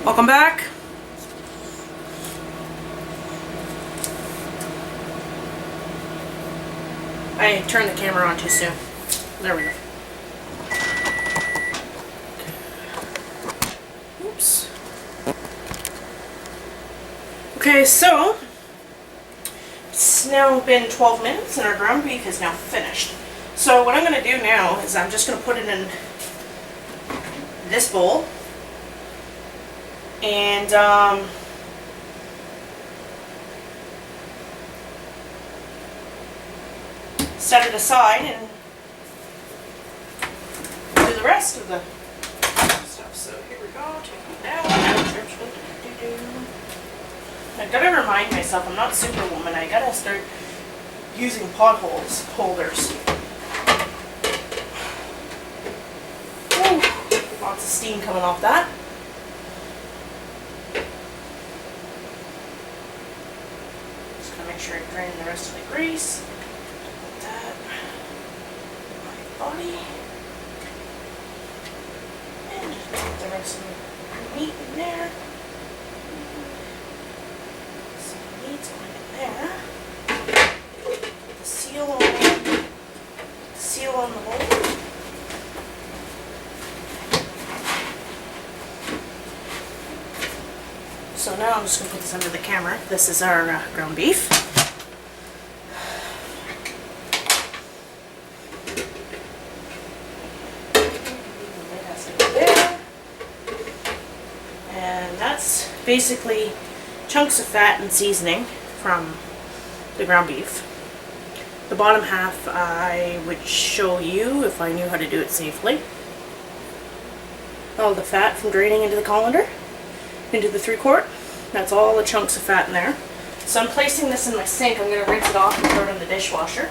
Welcome back. I turned the camera on too soon. There we go. Oops. Okay, so it's now been 12 minutes and our ground beef is now finished. So what I'm going to do now is I'm just going to put it in this bowl and set it aside and do the rest of the stuff. So here we go, take it down. I gotta remind myself I'm not Superwoman. I gotta start using potholes holders. Ooh, lots of steam coming off that. Just gonna make sure I drain the rest of the grease. Body, and just put the rest of the meat in there. Some meat's going in there. Put the seal on the bowl. So now I'm just going to put this under the camera. This is our ground beef. That's basically chunks of fat and seasoning from the ground beef. The bottom half I would show you if I knew how to do it safely. All the fat from draining into the colander, into the 3-quart. That's all the chunks of fat in there. So I'm placing this in my sink. I'm going to rinse it off and throw it in the dishwasher.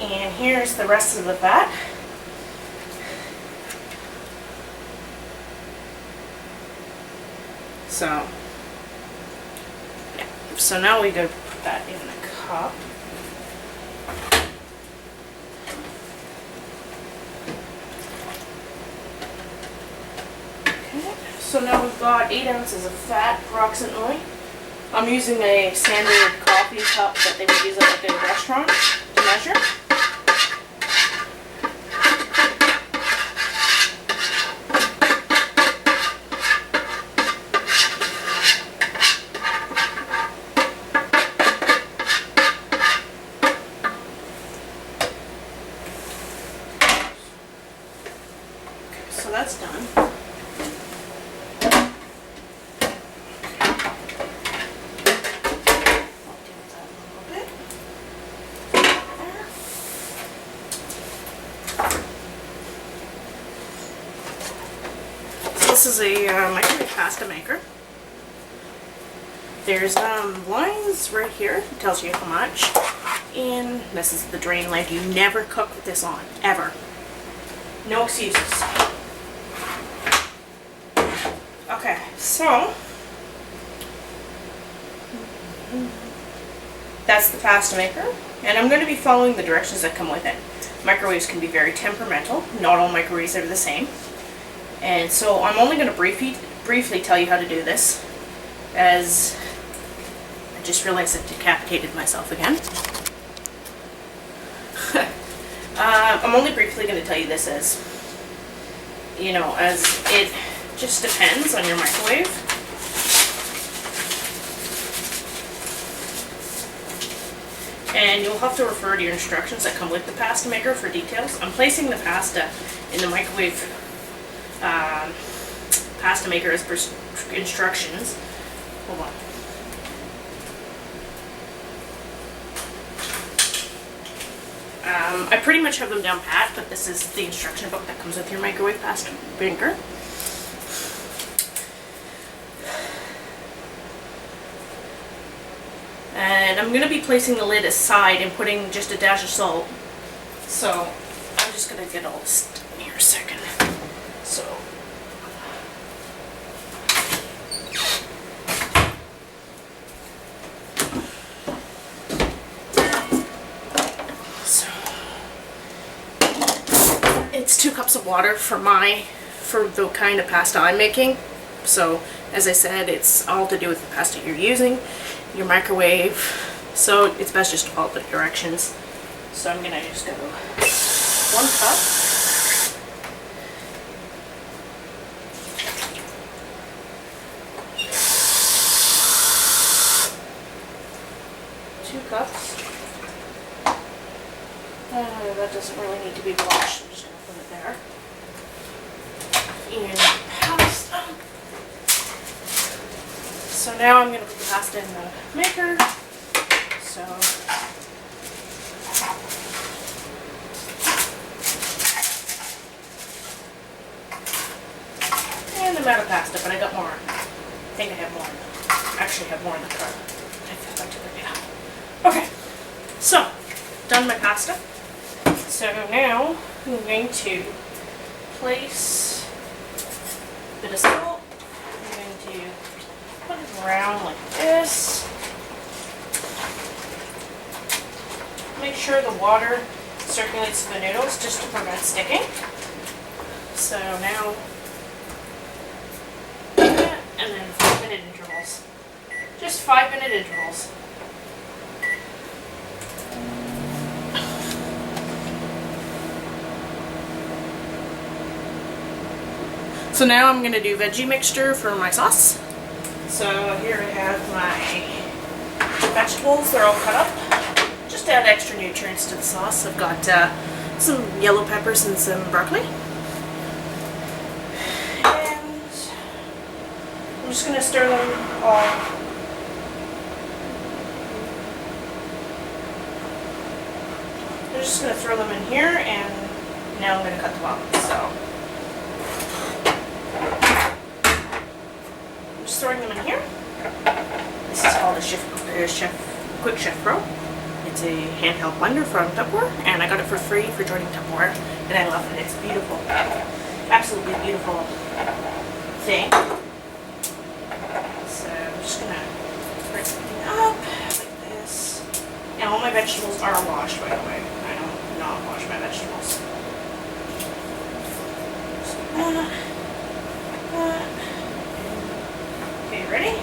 And here's the rest of the fat. So, yeah. So now we go put that in the cup. Okay. So now we've got 8 ounces of fat approximately. I'm using a standard coffee cup that they would use at a restaurant to measure. So that's done. So this is a microwave pasta maker. There's lines right here. It tells you how much. And this is the drain leg. You never cook with this on, ever. No excuses. Okay, so that's the pasta maker, and I'm going to be following the directions that come with it. Microwaves can be very temperamental. Not all microwaves are the same. And so I'm only going to briefly tell you how to do this, as I just realized I decapitated myself again. I'm only briefly going to tell you this as, you know, as it just depends on your microwave. And you'll have to refer to your instructions that come with the pasta maker for details. I'm placing the pasta in the microwave pasta maker as per instructions. Hold on. I pretty much have them down pat, but this is the instruction book that comes with your microwave pasta maker. And I'm going to be placing the lid aside and putting just a dash of salt. So I'm just going to get all this in here a second. So it's 2 cups of water for the kind of pasta I'm making. So As I said, it's all to do with the pasta you're using, your microwave, so it's best just to follow the directions. So I'm gonna just go 1 cup. 2 cups. That doesn't really need to be washed. I'm just gonna put it there. And pasta. So now I'm going to put the pasta in the maker. So and I'm out of pasta, but I got more. I think I have more. Actually, have more in the car. I forgot to bring it out. Okay, so done my pasta. So now I'm going to place a bit of salt. I'm going to put it around like this. Make sure the water circulates to the noodles just to prevent sticking. So now, and then 5-minute intervals. Just 5-minute intervals. So now I'm going to do veggie mixture for my sauce. So here I have my vegetables, they're all cut up. Just to add extra nutrients to the sauce. I've got some yellow peppers and some broccoli. And I'm just going to stir them all. I'm just going to throw them in here, and now I'm going to cut them up. So I'm just throwing them in here. This is called a Quick Chef Pro. It's a handheld blender from Tupperware, and I got it for free for joining Tupperware, and I love it. It's beautiful. Absolutely beautiful thing. So I'm just going to break everything up like this. And all my vegetables are washed, by the way. I don't not wash my vegetables. Okay, ready?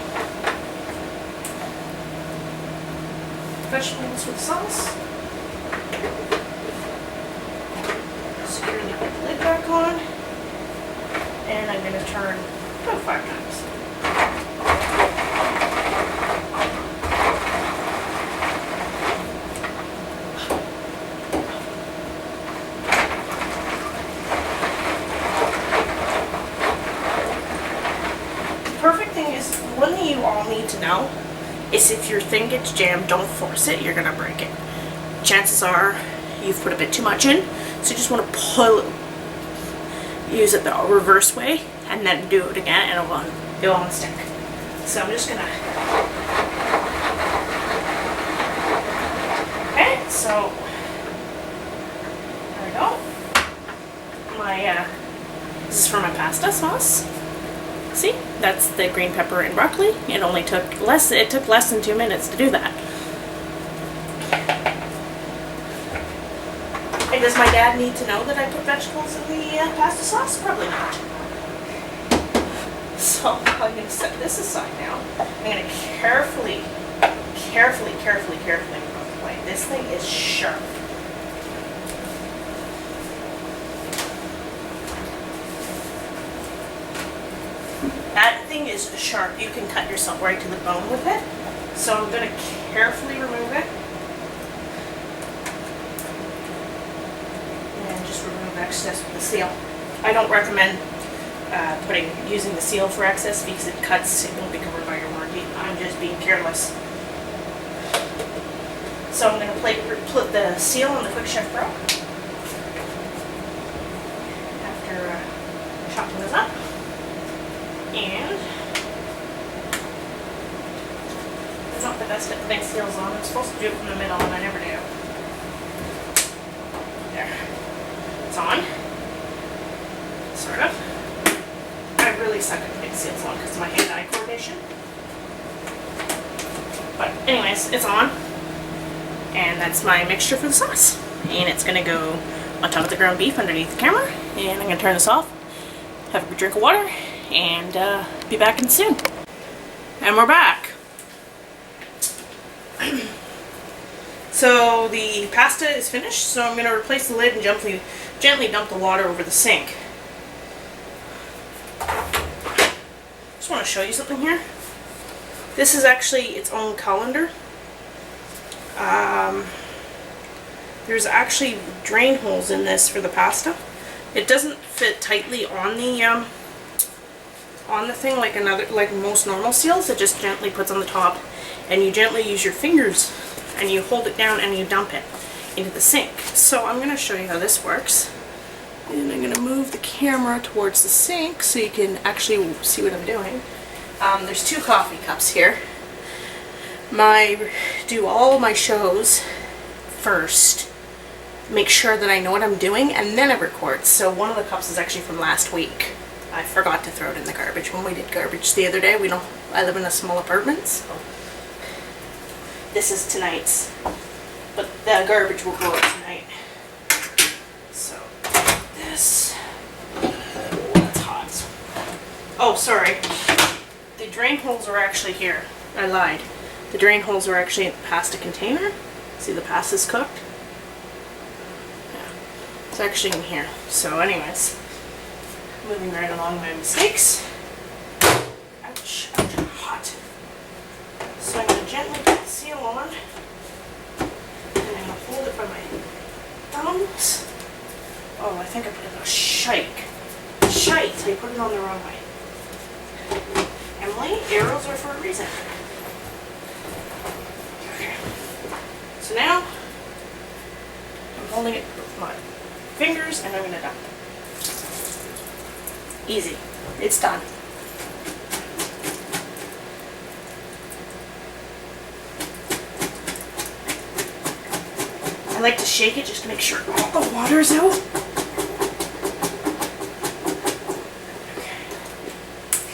Vegetables with sauce. Securely put the lid back on. And I'm going to turn about 5 times. The perfect thing is, one thing you all need to know is if your thing gets jammed, don't force it, you're going to break it. Chances are you've put a bit too much in, so you just want to pull it, use it the reverse way, and then do it again, and it won't stick. So I'm just going to... Okay, so there we go. This is for my pasta sauce. See, that's the green pepper and broccoli. It took less than 2 minutes to do that. And does my dad need to know that I put vegetables in the pasta sauce? Probably not. So I'm going to set this aside now. I'm going to carefully remove the plate. This thing is sharp. That thing is sharp. You can cut yourself right to the bone with it. So I'm going to carefully remove it. And just remove excess with the seal. I don't recommend using the seal for excess because it cuts. It won't be covered by your warranty. I'm just being careless. So I'm going to put the seal on the Quick Chef Pro. After chopping this up. And it's not the best at putting seals on. I'm supposed to do it from the middle, and I never do. There. It's on. Sort of. I really suck at putting seals on because of my hand-eye coordination. But anyways, it's on. And that's my mixture for the sauce. And it's going to go on top of the ground beef underneath the camera. And I'm going to turn this off, have a drink of water, and be back in soon. And we're back. So the pasta is finished, so I'm going to replace the lid and gently dump the water over the sink. Just want to show you something here. This is actually its own colander. There's actually drain holes in this for the pasta. It doesn't fit tightly on the thing like most normal seals. It just gently puts on the top, and you gently use your fingers and you hold it down and you dump it into the sink. So I'm going to show you how this works. And I'm going to move the camera towards the sink so you can actually see what I'm doing. There's 2 coffee cups here. Do all my shows first. Make sure that I know what I'm doing, and then I record. So one of the cups is actually from last week. I forgot to throw it in the garbage when we did garbage the other day. I live in a small apartment, so this is tonight's. But the garbage will go out tonight. So this. Oh, that's hot. Oh, sorry. The drain holes are actually here. I lied. The drain holes are actually in the pasta container. See, the pasta's cooked. Yeah. It's actually in here. So anyways, moving right along my mistakes. Ouch, ouch, hot. So I'm going to gently put the seal on. And I'm going to hold it by my thumbs. Oh, I think I put it on shite. Shite, I put it on the wrong way. Emily, arrows are for a reason. Okay. So now, I'm holding it with my fingers and I'm going to dump it. Easy. It's done. I like to shake it just to make sure all the water's out.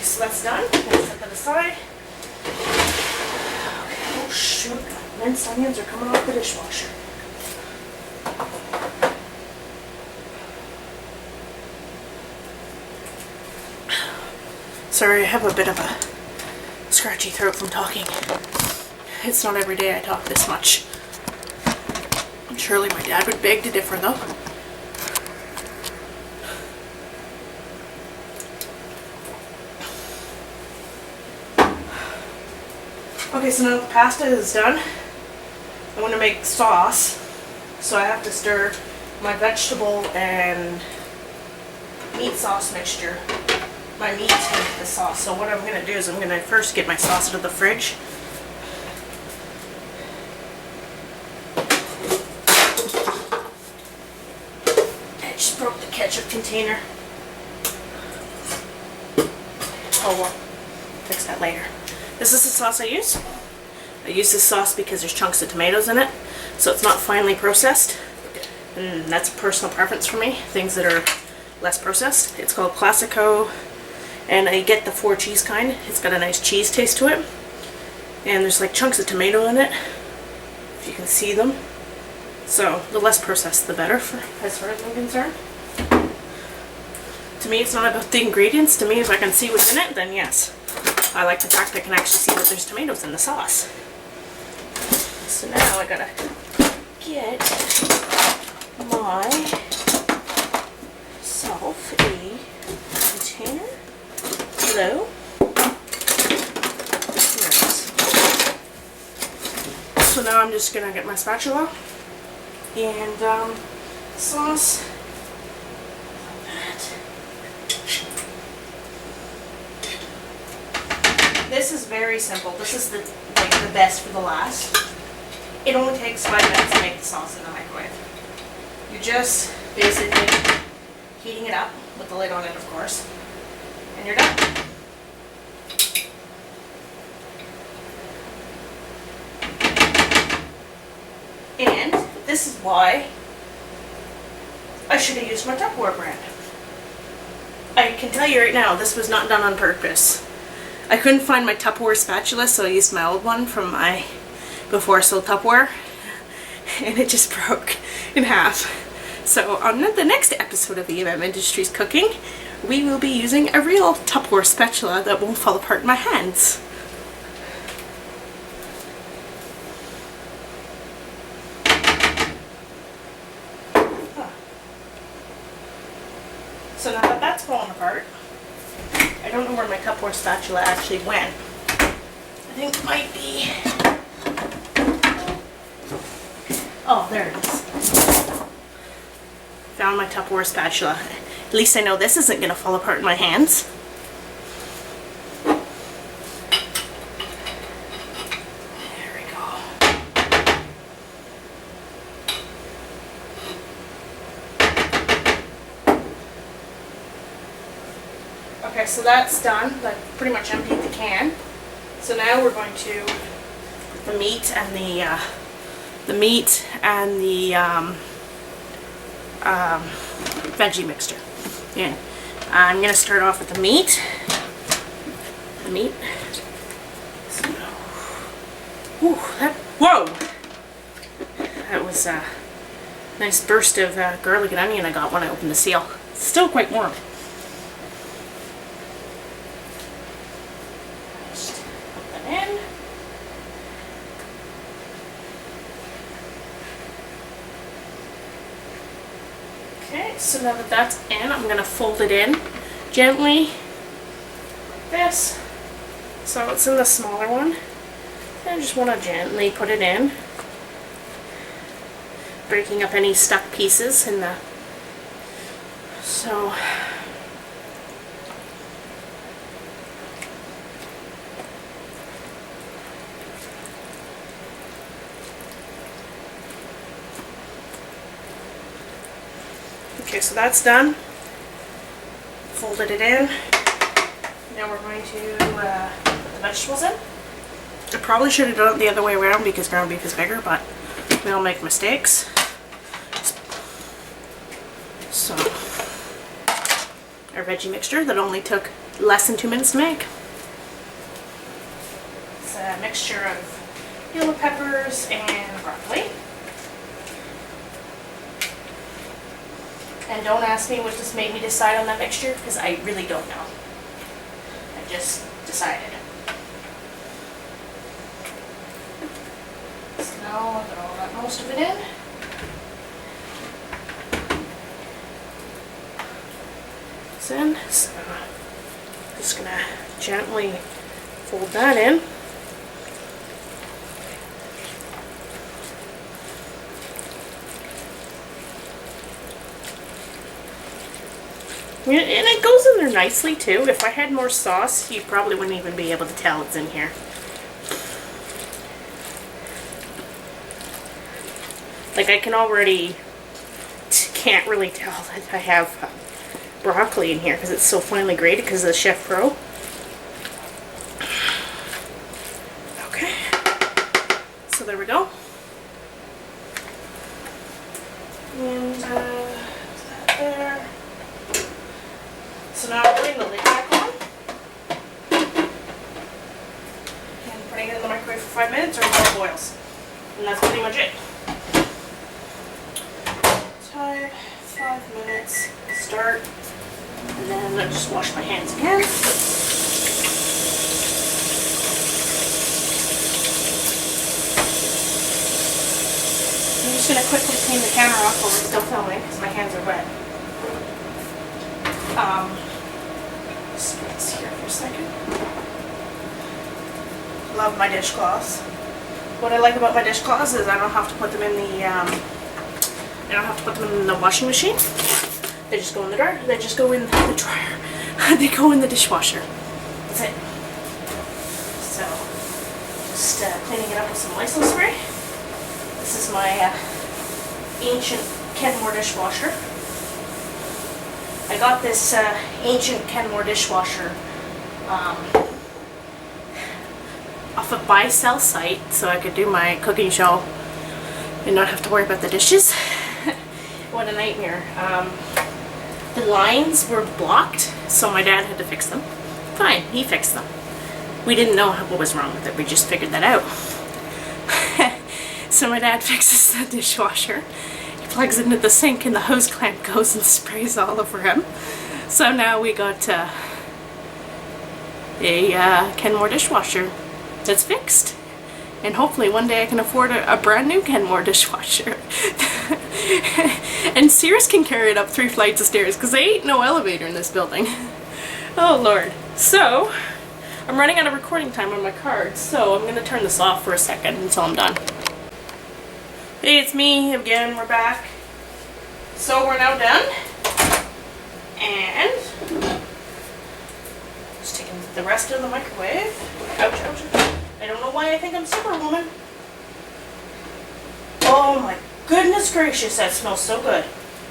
So that's done. I'm going to set that aside. Okay. Oh shoot, minced onions are coming off the dishwasher. Sorry, I have a bit of a scratchy throat from talking. It's not every day I talk this much. Surely my dad would beg to differ though. Okay, so now the pasta is done. I want to make sauce, so I have to stir my vegetable and meat sauce mixture, my meat into the sauce. So what I'm going to do is I'm going to first get my sauce out of the fridge. I just broke the ketchup container. Oh well, fix that later. This is the sauce I use. I use this sauce because there's chunks of tomatoes in it, so it's not finely processed. And that's a personal preference for me, things that are less processed. It's called Classico, and I get the 4 cheese kind. It's got a nice cheese taste to it. And there's like chunks of tomato in it, if you can see them. So the less processed the better, as far as I'm concerned. To me, it's not about the ingredients. To me, if I can see what's in it, then yes. I like the fact I can actually see that there's tomatoes in the sauce. So now I gotta get myself a container. Hello. So now I'm just gonna get my spatula and sauce. This is very simple. This is the best for the last. It only takes 5 minutes to make the sauce in the microwave. You're just basically heating it up with the lid on it, of course, and you're done. And this is why I should have used my Tupperware brand. I can tell you right now, this was not done on purpose. I couldn't find my Tupperware spatula, so I used my old one from my before I sold Tupperware, and it just broke in half. So on the next episode of EMM Industries Cooking, we will be using a real Tupperware spatula that won't fall apart in my hands. So now that that's falling apart, I don't know where my Tupperware spatula actually went. I think it might be... Oh, there it is. Found my Tupperware spatula. At least I know this isn't going to fall apart in my hands. There we go. Okay, so that's done. I've pretty much emptied the can. So now we're going to put the meat and the veggie mixture in. I'm going to start off with the meat. So, whoa! That was a nice burst of garlic and onion I got when I opened the seal. It's still quite warm. Just put that in. Okay, so now that that's in, I'm going to fold it in gently, like this. So it's in the smaller one. I just want to gently put it in, breaking up any stuck pieces in the... So... Okay, so that's done. Folded it in. Now we're going to put the vegetables in. I probably should have done it the other way around because ground beef is bigger, but we all make mistakes. So, our veggie mixture that only took less than 2 minutes to make. It's a mixture of yellow peppers and broccoli. And don't ask me what just made me decide on that mixture, because I really don't know. I just decided. So now I've got most of it in. It's in. So I'm just going to gently fold that in. And it goes in there nicely too. If I had more sauce, you probably wouldn't even be able to tell it's in here. Like I can already can't really tell that I have broccoli in here because it's so finely grated because of the Chef Pro. Okay, so there we go. And that there. So now I'm putting the lid back on and putting it in the microwave for 5 minutes or until it boils. And that's pretty much it. Time, 5 minutes, start, and then I just wash my hands again. I'm just going to quickly clean the camera off while we're still filming because my hands are wet. Just put this here for a second. Love my dishcloths. What I like about my dishcloths is I don't have to put them in the washing machine. They just go in the dryer. They just go in the dryer. They go in the dishwasher. That's it. So, just cleaning it up with some Lysol spray. This is my ancient Kenmore dishwasher. I got this ancient Kenmore dishwasher off a buy-sell site so I could do my cooking show and not have to worry about the dishes. What a nightmare. The lines were blocked, so my dad had to fix them. Fine, he fixed them. We didn't know what was wrong with it, we just figured that out. So my dad fixes the dishwasher. He plugs it into the sink and the hose clamp goes and sprays all over him. So now we got a Kenmore dishwasher that's fixed. And hopefully one day I can afford a brand new Kenmore dishwasher. And Sears can carry it up 3 flights of stairs because there ain't no elevator in this building. Oh Lord. So, I'm running out of recording time on my card, so I'm going to turn this off for a second until I'm done. Hey, it's me again, we're back. So we're now done. And just taking the rest of the microwave. Ouch, ouch. I don't know why I think I'm Superwoman. Oh my goodness gracious, that smells so good.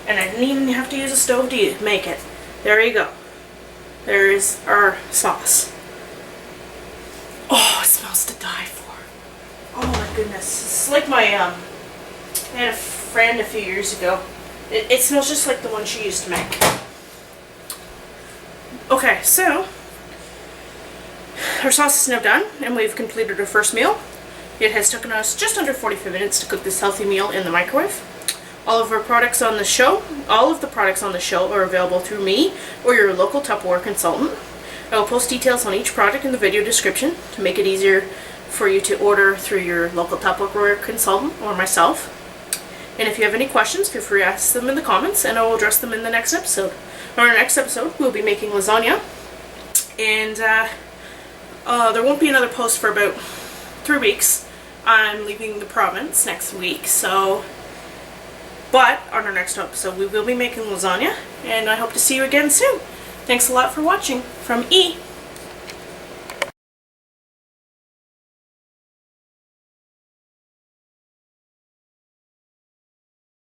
And I didn't even have to use a stove to make it. There you go. There is our sauce. Oh, it smells to die for. Oh my goodness. It's like my, I had a friend a few years ago. It smells just like the one she used to make. Okay, so our sauce is now done, and we've completed our first meal. It has taken us just under 45 minutes to cook this healthy meal in the microwave. All of the products on the show are available through me or your local Tupperware consultant. I will post details on each product in the video description to make it easier for you to order through your local Tupperware consultant or myself. And if you have any questions, feel free to ask them in the comments, and I will address them in the next episode. On our next episode, we'll be making lasagna, and there won't be another post for about 3 weeks. I'm leaving the province next week, so... But on our next episode, we will be making lasagna, and I hope to see you again soon. Thanks a lot for watching. From E.